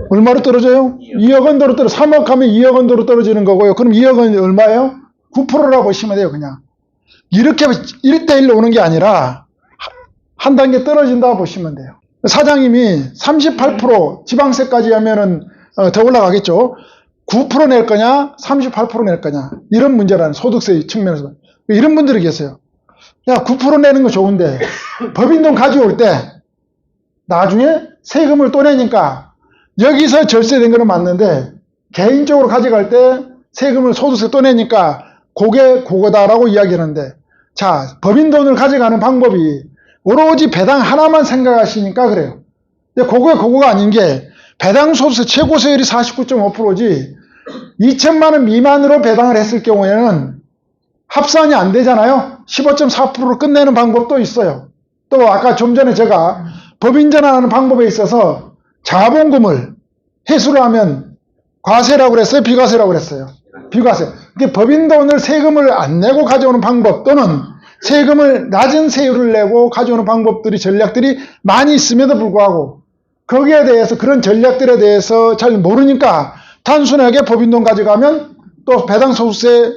얼마로 떨어져요? 2억 원도로 3억 하면 2억 원도로 떨어지는 거고요. 그럼 2억 원이 얼마예요? 9%라고 보시면 돼요, 그냥. 이렇게 1대1로 오는 게 아니라 한 단계 떨어진다고 보시면 돼요. 사장님이 38% 지방세까지 하면은 더 올라가겠죠. 9% 낼 거냐, 38% 낼 거냐. 이런 문제라는 소득세 측면에서. 이런 분들이 계세요. 야, 9% 내는 거 좋은데 법인돈 가져올 때 나중에 세금을 또 내니까 여기서 절세된 거는 맞는데 개인적으로 가져갈 때 세금을 소득세 또 내니까 그거다라고 이야기하는데, 자, 법인돈을 가져가는 방법이 오로지 배당 하나만 생각하시니까 그래요. 그거가 아닌 게 배당 소득세 최고세율이 49.5%지 2천만 원 미만으로 배당을 했을 경우에는 합산이 안 되잖아요. 15.4%로 끝내는 방법도 있어요. 또 아까 좀 전에 제가 법인 전환하는 방법에 있어서 자본금을 회수를 하면 과세라고 그랬어요? 비과세라고 그랬어요? 비과세. 그러니까 법인 돈을 세금을 안 내고 가져오는 방법 또는 세금을 낮은 세율을 내고 가져오는 방법들이 전략들이 많이 있음에도 불구하고 거기에 대해서 그런 전략들에 대해서 잘 모르니까 단순하게 법인 돈 가져가면 또 배당 소득세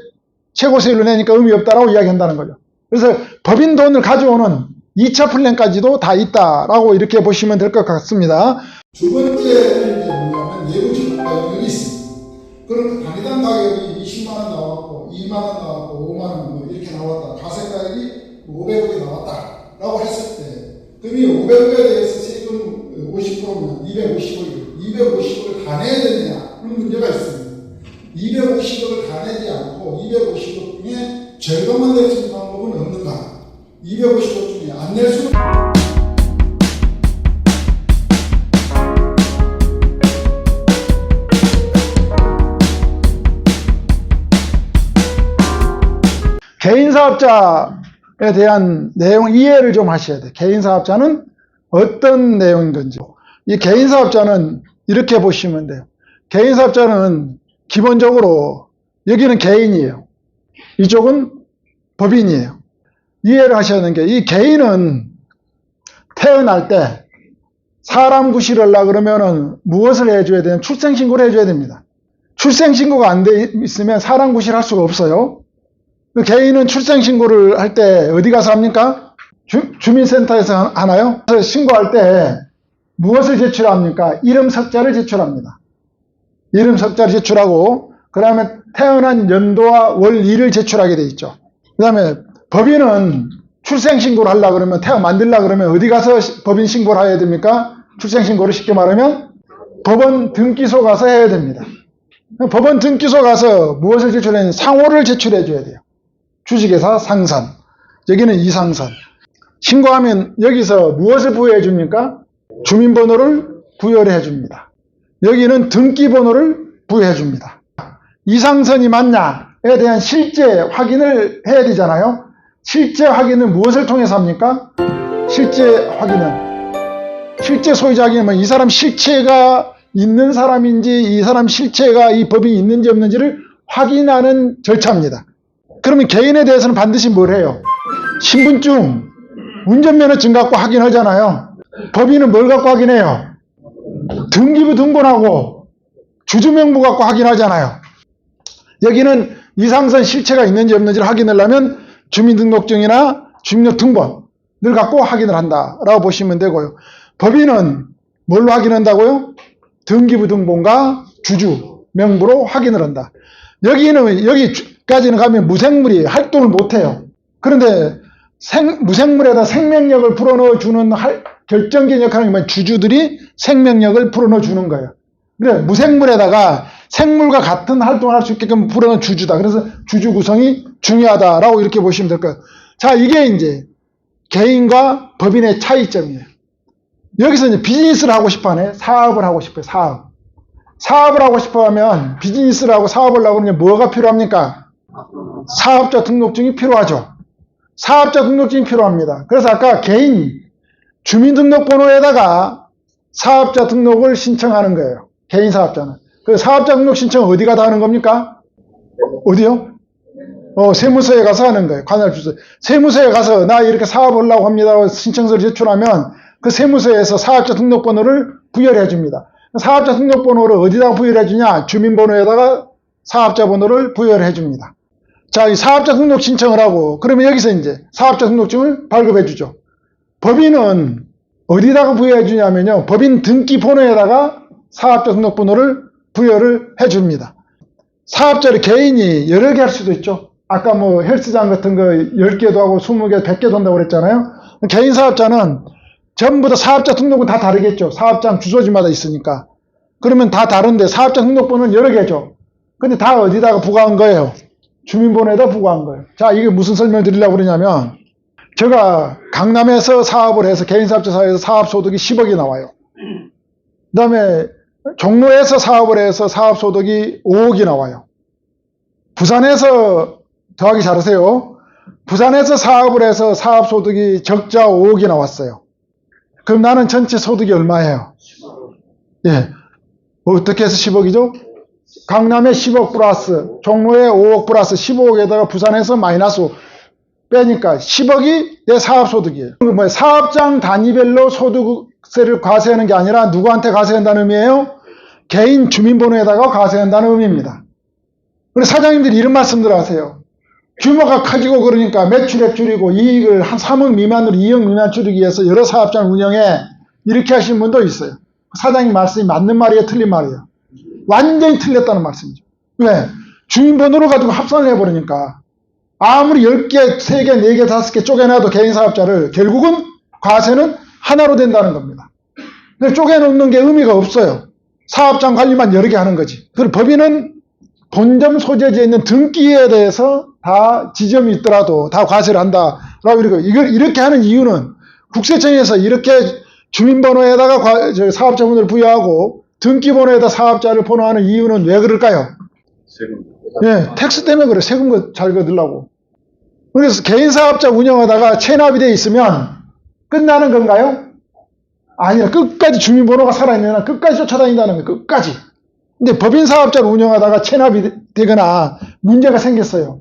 최고세율로 내니까 의미 없다라고 이야기한다는 거죠. 그래서 법인 돈을 가져오는 2차 플랜까지도 다 있다라고 이렇게 보시면 될 것 같습니다. 두 번째는 뭐냐면 예부주택 가격이 있습니다. 그럼 단위당 가격이 20만 원 나왔고 2만 원 나왔고 5만 원 뭐 이렇게 나왔다. 가세 가격이 500억이 나왔다라고 했을 때 그럼 이 500억에 대해서 세금 50%면 250억이에요. 250억을 다 내야 되느냐? 그런 문제가 있습니다. 250억을 다 내지 않고 250억 중에 절반만 낼 수 있는 방법은 없는가? 250억 중에 안 낼 수는 개인사업자에 대한 내용 이해를 좀 하셔야 돼요. 개인사업자는 어떤 내용인 건지. 이 개인사업자는 이렇게 보시면 돼요. 개인사업자는 기본적으로 여기는 개인이에요. 이쪽은 법인이에요. 이해를 하셔야 하는 게 이 개인은 태어날 때 사람 구실을 하려고 그러면은 무엇을 해줘야 되냐면 출생신고를 해줘야 됩니다. 출생신고가 안 돼 있으면 사람 구실할 수가 없어요. 그 개인은 출생신고를 할 때 어디 가서 합니까? 주민센터에서 하나요? 그래서 신고할 때 무엇을 제출합니까? 이름 석자를 제출합니다. 이름 석자를 제출하고 그 다음에 태어난 연도와 월일을 제출하게 돼 있죠. 그 다음에 법인은 출생신고를 하려고 그러면 만들려고 그러면 어디 가서 법인 신고를 해야 됩니까? 출생신고를 쉽게 말하면 법원 등기소 가서 해야 됩니다. 법원 등기소 가서 무엇을 제출해야 되냐? 상호를 제출해 줘야 돼요. 주식회사 상선, 여기는 이상선. 신고하면 여기서 무엇을 부여해 줍니까? 주민번호를 부여해 줍니다. 여기는 등기번호를 부여해 줍니다. 이상선이 맞냐에 대한 실제 확인을 해야 되잖아요. 실제 확인은 무엇을 통해서 합니까? 실제 확인은 실제 소유자 확인은 이 사람 실체가 있는 사람인지 이 사람 실체가 이 법인이 있는지 없는지를 확인하는 절차입니다. 그러면 개인에 대해서는 반드시 뭘 해요? 신분증, 운전면허증 갖고 확인하잖아요. 법인은 뭘 갖고 확인해요? 등기부 등본하고 주주명부 갖고 확인하잖아요. 여기는 이상선 실체가 있는지 없는지를 확인하려면 주민등록증이나 주민등록등본을 갖고 확인을 한다라고 보시면 되고요. 법인은 뭘로 확인한다고요? 등기부 등본과 주주명부로 확인을 한다. 여기까지는 가면 무생물이 활동을 못해요. 그런데 무생물에다 생명력을 불어넣어주는 결정적인 역할은 뭐냐면 주주들이 생명력을 불어넣어 주는 거예요. 그래, 무생물에다가 생물과 같은 활동을 할 수 있게끔 불어넣은 주주다. 그래서 주주 구성이 중요하다라고 이렇게 보시면 될 거예요. 자, 이게 이제 개인과 법인의 차이점이에요. 여기서 이제 비즈니스를 하고 싶어 하네. 사업을 하고 싶어요. 사업을 하고 싶어 하면 비즈니스를 하고 사업을 하고 그러면 뭐가 필요합니까? 사업자 등록증이 필요하죠. 사업자 등록증이 필요합니다. 그래서 아까 개인 주민등록번호에다가 사업자 등록을 신청하는 거예요. 개인 사업자는. 그 사업자 등록 신청 어디가 다 하는 겁니까? 어디요? 세무서에 가서 하는 거예요. 관할주소. 세무서에 가서 나 이렇게 사업을 하려고 합니다. 신청서를 제출하면 그 세무서에서 사업자 등록번호를 부여를 해줍니다. 사업자 등록번호를 어디다가 부여를 해주냐? 주민번호에다가 사업자 번호를 부여를 해줍니다. 자, 이 사업자 등록 신청을 하고, 그러면 여기서 이제 사업자 등록증을 발급해주죠. 법인은 어디다가 부여해 주냐면요. 법인 등기 번호에다가 사업자 등록번호를 부여를 해줍니다. 사업자를 개인이 여러 개 할 수도 있죠. 아까 뭐 헬스장 같은 거 10개도 하고 20개, 100개도 한다고 그랬잖아요. 개인 사업자는 전부 다 사업자 등록은 다 다르겠죠. 사업장 주소지마다 있으니까. 그러면 다 다른데 사업자 등록번호는 여러 개죠. 근데 다 어디다가 부과한 거예요? 주민번호에다 부과한 거예요. 자, 이게 무슨 설명을 드리려고 그러냐면, 제가 강남에서 사업을 해서 개인사업자 사회에서 사업소득이 10억이 나와요. 그 다음에 종로에서 사업을 해서 사업소득이 5억이 나와요. 부산에서 더하기 잘하세요. 부산에서 사업을 해서 사업소득이 적자 5억이 나왔어요. 그럼 나는 전체 소득이 얼마예요? 예. 어떻게 해서 10억이죠? 강남에 10억 플러스, 종로에 5억 플러스 15억에다가 부산에서 마이너스 빼니까 10억이 내 사업소득이에요. 뭐 사업장 단위별로 소득세를 과세하는 게 아니라 누구한테 과세한다는 의미예요? 개인 주민번호에다가 과세한다는 의미입니다. 그래서 사장님들이 이런 말씀들 하세요. 규모가 커지고 그러니까 매출액 줄이고 이익을 한 3억 미만으로 2억 미만 줄이기 위해서 여러 사업장 운영에 이렇게 하시는 분도 있어요. 사장님 말씀이 맞는 말이에요? 틀린 말이에요? 완전히 틀렸다는 말씀이죠. 왜? 주민번호를 가지고 합산을 해버리니까 아무리 10개, 3개, 4개, 5개 쪼개놔도 개인사업자를 결국은 과세는 하나로 된다는 겁니다. 근데 쪼개놓는 게 의미가 없어요. 사업장 관리만 여러 개 하는 거지. 그리고 법인은 본점 소재지에 있는 등기에 대해서 다 지점이 있더라도 다 과세를 한다라고 이걸 이렇게 하는 이유는 국세청에서 이렇게 주민번호에다가 사업자 번호를 부여하고 등기번호에다 사업자를 번호하는 이유는 왜 그럴까요? 세금. 예, 텍스 때문에 그래. 세금 잘 거두려고. 그래서 개인사업자 운영하다가 체납이 돼 있으면 끝나는 건가요? 아니라 끝까지 주민번호가 살아있는 한 끝까지 쫓아다닌다는 거예요. 끝까지. 근데 법인사업자를 운영하다가 체납이 되거나 문제가 생겼어요.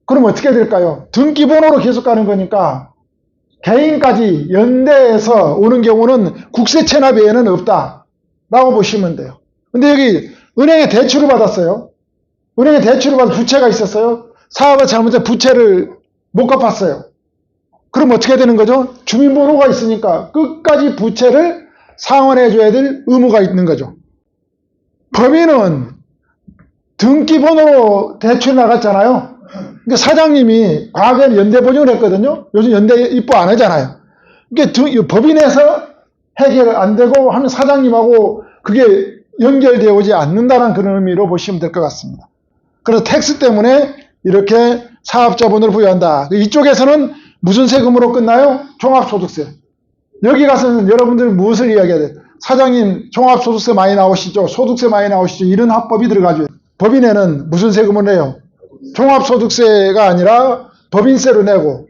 그럼 어떻게 될까요? 등기번호로 계속 가는 거니까 개인까지 연대해서 오는 경우는 국세 체납 외에는 없다라고 보시면 돼요. 근데 여기 은행에 대출을 받았어요. 은행에 대출을 받은 부채가 있었어요. 사업을 잘못해서 부채를 못 갚았어요. 그럼 어떻게 되는 거죠? 주민번호가 있으니까 끝까지 부채를 상환해줘야 될 의무가 있는 거죠. 법인은 등기번호로 대출 나갔잖아요. 그러니까 사장님이 과거에는 연대보증을 했거든요. 요즘 연대 입부 안 하잖아요. 그러니까 법인에서 해결 안 되고 하면 사장님하고 그게 연결되어 오지 않는다는 그런 의미로 보시면 될 것 같습니다. 그래서 텍스 때문에 이렇게 사업자 번호를 부여한다. 이쪽에서는 무슨 세금으로 끝나요? 종합소득세. 여기 가서는 여러분들이 무엇을 이야기해야 돼요? 사장님 종합소득세 많이 나오시죠? 소득세 많이 나오시죠? 이런 합법이 들어가죠. 법인에는 무슨 세금을 내요? 종합소득세가 아니라 법인세로 내고,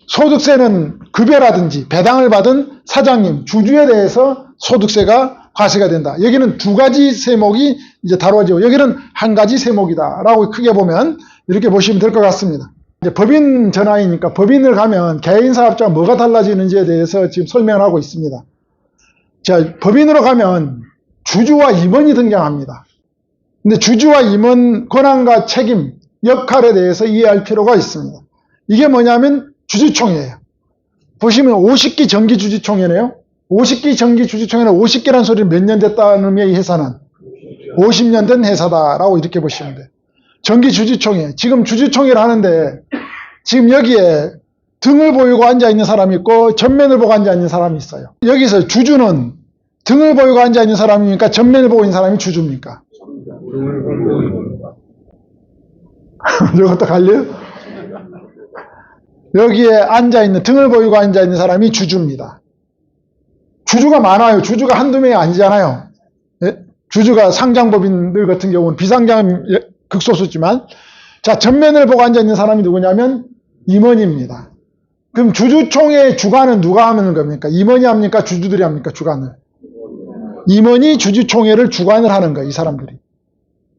소득세는 급여라든지 배당을 받은 사장님, 주주에 대해서 소득세가 과세가 된다. 여기는 두 가지 세목이 이제 다뤄지고, 여기는 한 가지 세목이다라고 크게 보면 이렇게 보시면 될 것 같습니다. 이제 법인 전환이니까 법인을 가면 개인사업자가 뭐가 달라지는지에 대해서 지금 설명을 하고 있습니다. 자, 법인으로 가면 주주와 임원이 등장합니다. 근데 주주와 임원 권한과 책임, 역할에 대해서 이해할 필요가 있습니다. 이게 뭐냐면 주주총회예요. 보시면 50기 정기주주총회네요. 50기 정기주주총회는 50개라는 소리는 몇 년 됐다는 의미의 회사는 50년 된 회사다라고 이렇게 보시면 돼요. 정기주주총회. 지금 주주총회를 하는데 지금 여기에 등을 보이고 앉아있는 사람이 있고 전면을 보고 앉아있는 사람이 있어요. 여기서 주주는 등을 보이고 앉아있는 사람입니까? 전면을 보고 있는 사람이 주주입니까? 이것도 갈려요? 여기에 앉아있는, 등을 보이고 앉아있는 사람이 주주입니다. 주주가 많아요. 주주가 한두 명이 아니잖아요. 예? 주주가 상장법인들 같은 경우는 비상장은 극소수지만, 자, 전면을 보고 앉아있는 사람이 누구냐면 임원입니다. 그럼 주주총회의 주관은 누가 하는 겁니까? 임원이 합니까? 주주들이 합니까? 주관을. 임원이 주주총회를 주관을 하는 거예요. 이 사람들이.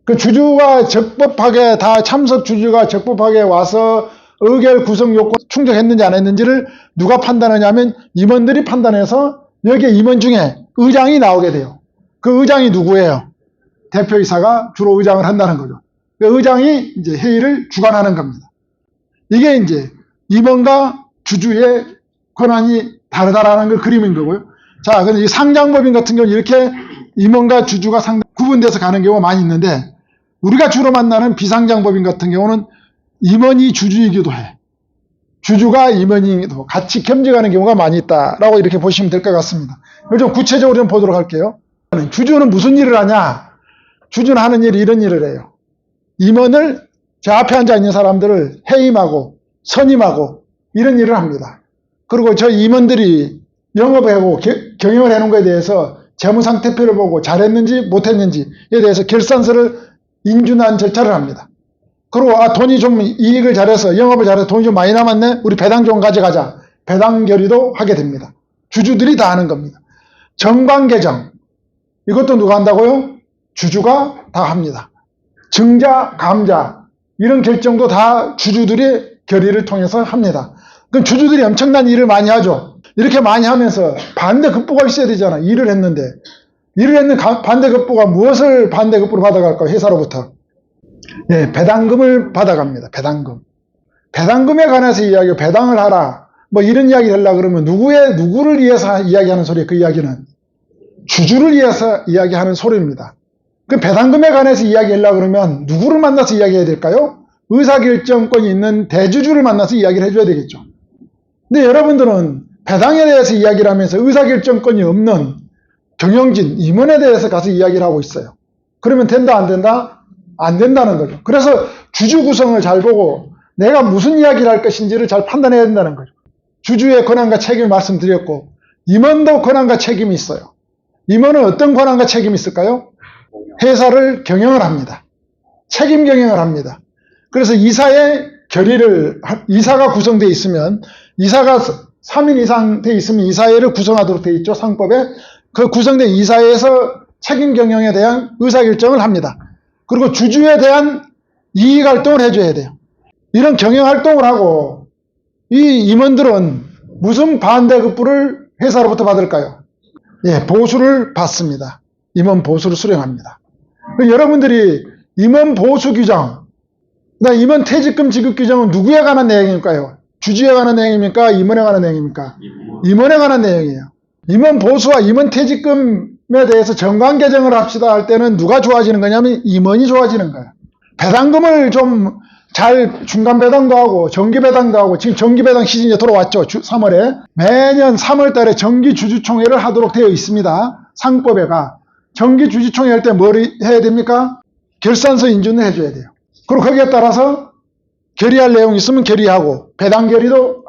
그 주주가 적법하게, 다 참석 주주가 적법하게 와서 의결 구성 요건 충족했는지 안 했는지를 누가 판단하냐면 임원들이 판단해서 여기에 임원 중에 의장이 나오게 돼요. 그 의장이 누구예요? 대표이사가 주로 의장을 한다는 거죠. 그 의장이 이제 회의를 주관하는 겁니다. 이게 이제 임원과 주주의 권한이 다르다라는 걸 그림인 거고요. 자, 근데 이 상장법인 같은 경우는 이렇게 임원과 주주가 구분돼서 가는 경우가 많이 있는데, 우리가 주로 만나는 비상장법인 같은 경우는 임원이 주주이기도 해. 주주가 임원이기도 같이 겸직하는 경우가 많이 있다라고 이렇게 보시면 될 것 같습니다. 이걸 좀 구체적으로 좀 보도록 할게요. 주주는 무슨 일을 하냐? 주주는 하는 일이 이런 일을 해요. 임원을, 제 앞에 앉아 있는 사람들을 해임하고 선임하고 이런 일을 합니다. 그리고 저 임원들이 영업을 하고 경영을 해놓은 것에 대해서 재무상태표를 보고 잘했는지 못했는지에 대해서 결산서를 인준한 절차를 합니다. 그리고 돈이 좀 이익을 잘해서 영업을 잘해서 돈이 좀 많이 남았네? 우리 배당 좀 가져가자. 배당 결의도 하게 됩니다. 주주들이 다 하는 겁니다. 정관개정, 이것도 누가 한다고요? 주주가 다 합니다. 증자, 감자 이런 결정도 다 주주들의 결의를 통해서 합니다. 그럼 주주들이 엄청난 일을 많이 하죠. 이렇게 많이 하면서 반대급부가 있어야 되잖아. 일을 했는데 반대급부가 무엇을 반대급부로 받아갈까요? 회사로부터 예, 배당금을 받아갑니다. 배당금에 관해서 이야기를 배당을 하라 뭐 이런 이야기를 하려고 그러면 누구를 위해서 이야기하는 소리예요? 그 이야기는 주주를 위해서 이야기하는 소리입니다. 그 배당금에 관해서 이야기하려고 그러면 누구를 만나서 이야기해야 될까요? 의사결정권이 있는 대주주를 만나서 이야기를 해줘야 되겠죠. 근데 여러분들은 배당에 대해서 이야기를 하면서 의사결정권이 없는 경영진, 임원에 대해서 가서 이야기를 하고 있어요. 그러면 된다, 안 된다? 안 된다는 거죠. 그래서 주주 구성을 잘 보고 내가 무슨 이야기를 할 것인지를 잘 판단해야 된다는 거죠. 주주의 권한과 책임을 말씀드렸고, 임원도 권한과 책임이 있어요. 임원은 어떤 권한과 책임이 있을까요? 회사를 경영을 합니다. 책임 경영을 합니다. 그래서 이사의 결의를, 이사가 구성되어 있으면, 이사가 3인 이상 되어 있으면 이사회를 구성하도록 되어 있죠, 상법에. 그 구성된 이사회에서 책임 경영에 대한 의사결정을 합니다. 그리고 주주에 대한 이익활동을 해줘야 돼요. 이런 경영활동을 하고, 이 임원들은 무슨 반대급부를 회사로부터 받을까요? 예, 보수를 받습니다. 임원 보수를 수령합니다. 여러분들이 임원 보수 규정, 그다음 임원 퇴직금 지급 규정은 누구에 관한 내용일까요? 주주에 관한 내용입니까? 임원에 관한 내용입니까? 임원에 관한 내용이에요. 임원 보수와 임원 퇴직금에 대해서 정관 개정을 합시다 할 때는 누가 좋아지는 거냐면 임원이 좋아지는 거예요. 배당금을 좀 잘 중간 배당도 하고 정기 배당도 하고 지금 정기 배당 시즌이 돌아왔죠. 3월에. 매년 3월 달에 정기 주주총회를 하도록 되어 있습니다. 상법에가. 정기 주주총회 할 때 뭘 해야 됩니까? 결산서 인준을 해줘야 돼요. 그리고 거기에 따라서 결의할 내용이 있으면 결의하고 배당 결의도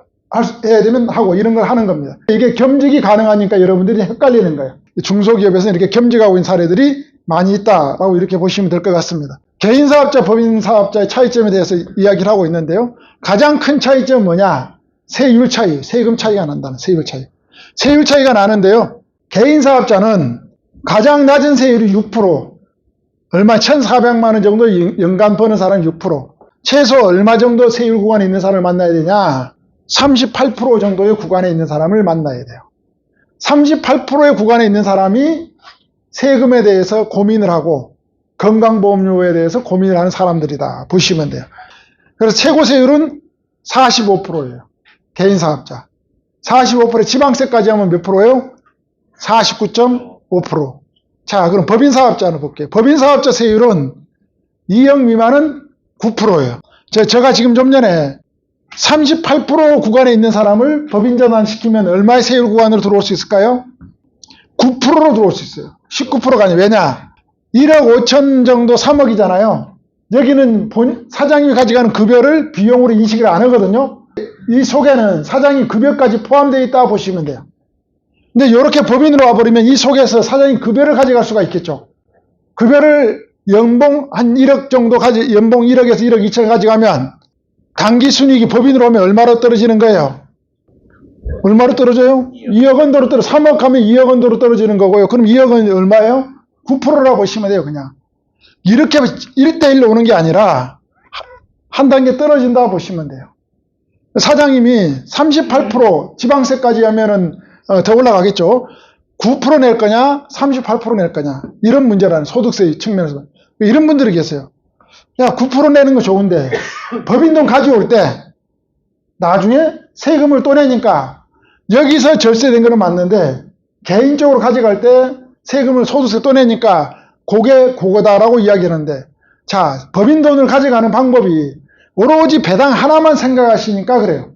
해야 되면 하고 이런 걸 하는 겁니다. 이게 겸직이 가능하니까 여러분들이 헷갈리는 거예요. 중소기업에서는 이렇게 겸직하고 있는 사례들이 많이 있다라고 이렇게 보시면 될 것 같습니다. 개인사업자, 법인사업자의 차이점에 대해서 이야기를 하고 있는데요. 가장 큰 차이점은 뭐냐? 세율 차이, 세금 차이가 난다는 세율 차이. 세율 차이가 나는데요. 개인사업자는 가장 낮은 세율이 6%, 얼마 1,400만 원 정도 연간 버는 사람 6%, 최소 얼마 정도 세율 구간에 있는 사람을 만나야 되냐? 38% 정도의 구간에 있는 사람을 만나야 돼요. 38%의 구간에 있는 사람이 세금에 대해서 고민을 하고 건강보험료에 대해서 고민을 하는 사람들이다 보시면 돼요. 그래서 최고 세율은 45%예요. 개인사업자. 45%에 지방세까지 하면 몇 프로예요? 49.5%. 자, 그럼 법인사업자는 볼게요. 법인사업자 세율은 2억 미만은 9%예요. 제가 지금 좀 전에 38% 구간에 있는 사람을 법인전환시키면 얼마의 세율 구간으로 들어올 수 있을까요? 9%로 들어올 수 있어요. 19%가 아니에요. 왜냐? 1억 5천 정도 3억이잖아요. 여기는 사장님이 가져가는 급여를 비용으로 인식을 안 하거든요. 이 속에는 사장님 급여까지 포함되어 있다 보시면 돼요. 근데 이렇게 법인으로 와버리면 이 속에서 사장님 급여를 가져갈 수가 있겠죠. 급여를 연봉 한 1억 정도 연봉 1억에서 1억 2천 가져가면 당기 순이익이 법인으로 오면 얼마로 떨어지는 거예요? 얼마로 떨어져요? 2억 원도로 3억 하면 2억 원도로 떨어지는 거고요. 그럼 2억 원이 얼마예요? 9%라고 보시면 돼요, 그냥. 이렇게 1대1로 오는 게 아니라 한 단계 떨어진다 보시면 돼요. 사장님이 38% 지방세까지 하면은 더 올라가겠죠. 9% 낼 거냐, 38% 낼 거냐. 이런 문제라는 소득세 측면에서. 이런 분들이 계세요. 야, 9% 내는 거 좋은데, 법인돈 가져올 때, 나중에 세금을 또 내니까, 여기서 절세된 거는 맞는데, 개인적으로 가져갈 때 세금을 소득세 또 내니까, 그거다라고 이야기하는데, 자, 법인돈을 가져가는 방법이 오로지 배당 하나만 생각하시니까 그래요.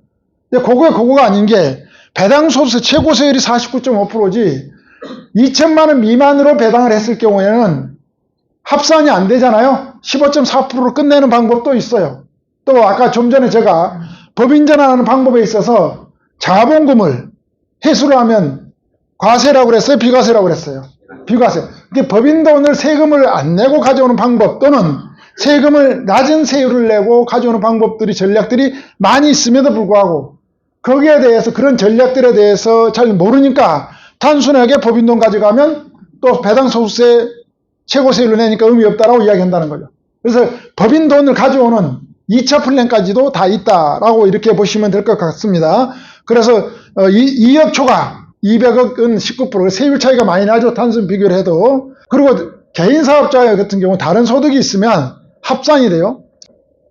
근데 그거가 아닌 게, 배당 소득세 최고세율이 49.5%지, 2천만 원 미만으로 배당을 했을 경우에는 합산이 안 되잖아요. 15.4%로 끝내는 방법도 있어요. 또 아까 좀 전에 제가 법인 전환하는 방법에 있어서 자본금을 회수를 하면 과세라고 그랬어요? 비과세라고 그랬어요? 비과세. 그게 법인 돈을 세금을 안 내고 가져오는 방법 또는 세금을 낮은 세율을 내고 가져오는 방법들이 전략들이 많이 있음에도 불구하고 거기에 대해서 그런 전략들에 대해서 잘 모르니까 단순하게 법인 돈 가져가면 또 배당 소득세 최고세율로 내니까 의미 없다라고 이야기한다는 거죠. 그래서 법인 돈을 가져오는 2차 플랜까지도 다 있다라고 이렇게 보시면 될 것 같습니다. 그래서 2억 초과 200억은 19%, 세율 차이가 많이 나죠. 단순 비교를 해도. 그리고 개인 사업자 같은 경우 다른 소득이 있으면 합산이 돼요.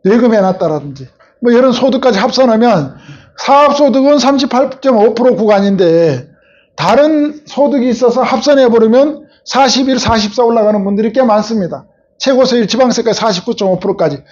예금해놨다라든지 뭐 이런 소득까지 합산하면 사업소득은 38.5% 구간인데 다른 소득이 있어서 합산해버리면 41, 44 올라가는 분들이 꽤 많습니다. 최고세율 지방세까지 49.5%까지.